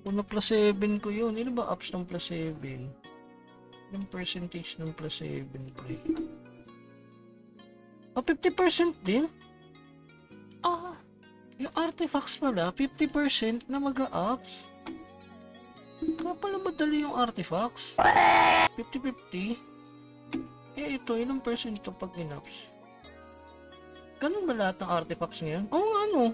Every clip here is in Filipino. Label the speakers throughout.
Speaker 1: Kung na plus 7 ko yun, ano ba apps ng plus 7? Yung percentage ng plus 7 pre. 50% din? Yung artifacts pala, 50% na mag-a-ups. Kaya pala madali yung artifacts. 50-50. Ito, ilang percent ito pag in-ups? Ganun ba lahat ng artifacts ngayon? Ano?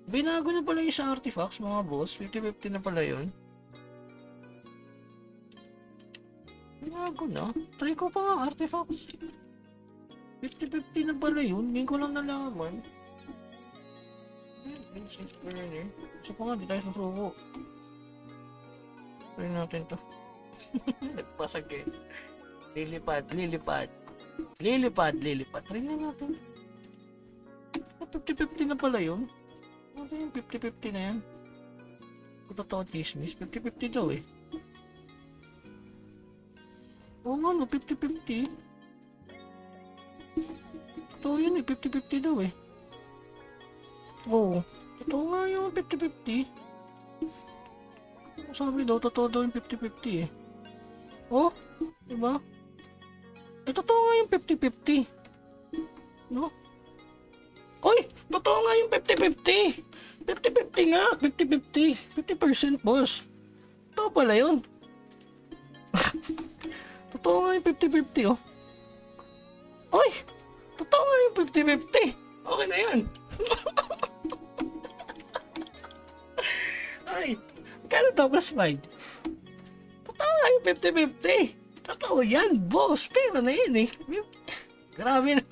Speaker 1: Binago na pala yung sa artifacts, mga boss. 50-50 na pala yun. Binago na. Try ko pa nga artifacts. 50-50 na pala yun. Ngayon ko lang nalaman. Instance burner. So pa nga, di tayo susuko. Try natin to. Nagpasag eh. Lilipad. Try na natin. 50-50 na pala yun. Ano yung 50-50 na yan? Kung totoo chismis, 50-50 daw eh. Oo nga no, 50-50. Totoo yun eh, 50-50 daw eh. Oo, totoo nga yung 50-50. Sabi daw, totoo daw yung 50-50 eh. Oh, diba? Totoo nga yung 50-50. No? Oy, totoo nga yung 50-50. 50-50 nga, 50-50. 50% boss. Totoo pala yun. Totoo nga yung 50-50 oh. Oy, totoo nga yung 50-50. Okay na yan. Ay, kano to plus 5? Totoo nga yung 50-50. Totoo yan, boss. Pero na yan eh. Grabe na.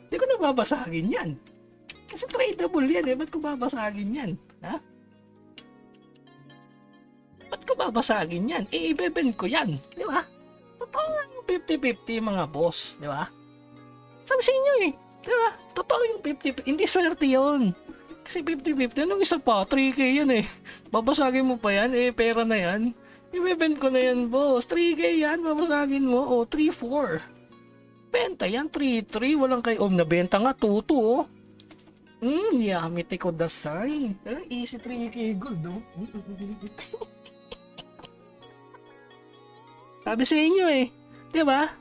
Speaker 1: Hindi ko nababasagin yan. Kasi tradable yan eh. Ba't ko babasagin yan? Ha? Ba't ko babasagin yan? Ibebend ko yan. Di ba? Totoo nga yung 50-50 mga boss. Di ba? Sabi sa inyo eh. Di ba? Totoo yung 50-50. Hindi swerte yun. Kasi 50-50. Anong isa pa? 3K yan eh. Babasagin mo pa yan eh. Pera na yan. Ibebend ko na yan boss. 3K yan. Babasagin mo. O 3-4. Benta yan, 3-3, walang kayo. Nabenta nga, 2-2, oh. Yamite ko dasay. Easy 3K gold, oh. Sabi sa inyo, eh. Diba?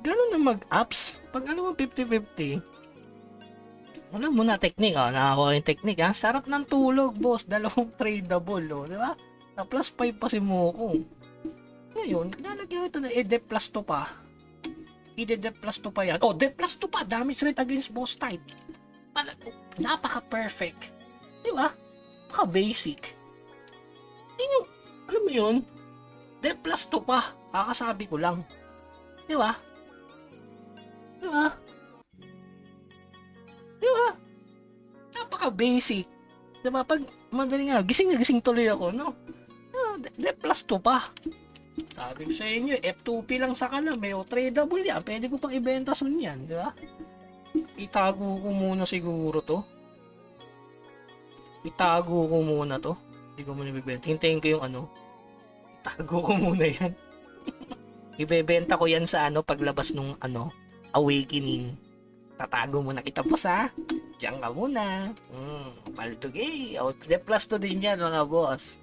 Speaker 1: Ganun na mag-ups. Pag ano mo 50-50. Wala muna technique, oh. Nakakuha yung technique, ha. Sarap ng tulog, boss. Dalawang tradable, oh. Diba? Na plus 5 pa si Moko. Ngayon, lalagyan ito na, de plus 2 pa. I-de plus 2 pa yan. Oh, de plus 2 pa. Damage rate against boss type. Napaka-perfect. Di ba? Napaka-basic. Alam mo yun? De plus 2 pa. Kakasabi ko lang. Di ba? Di ba? Di ba? Napaka-basic. Di ba? Pag madali nga, gising na gising tuloy ako, no? De plus 2 pa. Sabi ko sa inyo, F2P lang sa kanami o tradable yan. Pwede ko pang ibenta sun yan, di ba? Itago ko muna siguro to. Itago ko muna to. Hindi ko muna ibibenta. Hintayin ko yung ano. Itago ko muna yan. Ibebenta ko yan sa ano, paglabas nung ano, awakening. Tatago muna kita po sa. Diyan ka muna. Paltugay. O, de plus to din yan mga boss.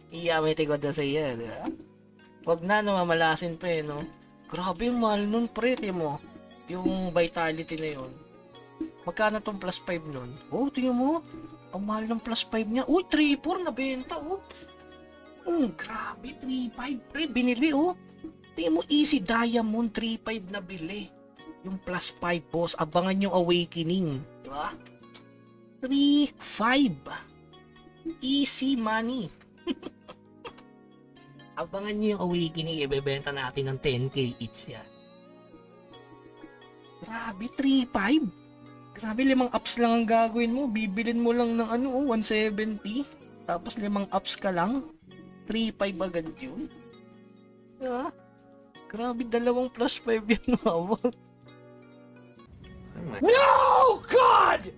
Speaker 1: Iyamite ko na sa iyo, di ba? Wag na, no, mamalasin pa eh, no? Grabe yung mahal nun, pre, mo. Yung vitality na yun. Magkano tong plus 5 nun? Oh, tingnan mo. Ang mahal ng plus 5 niya. Uy, 3-4 na benta, oh. Grabe, 3-5, pre, binili, oh. Tingnan mo, easy diamond, 3-5 na bili. Yung plus 5, boss. Abangan yung awakening. Di ba? 3-5. Easy money. Abangan nyo yung awakening, ibebenta natin ng 10k each yan. Grabe, 3-5. Grabe, 5 ups lang ang gagawin mo. Bibilin mo lang ng ano, 170. Tapos 5 ups ka lang. 3-5 agad yun. Diba? Grabe, 2 plus 5 yan mawag.
Speaker 2: No, God!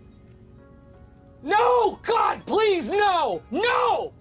Speaker 2: No, God, please, no! No!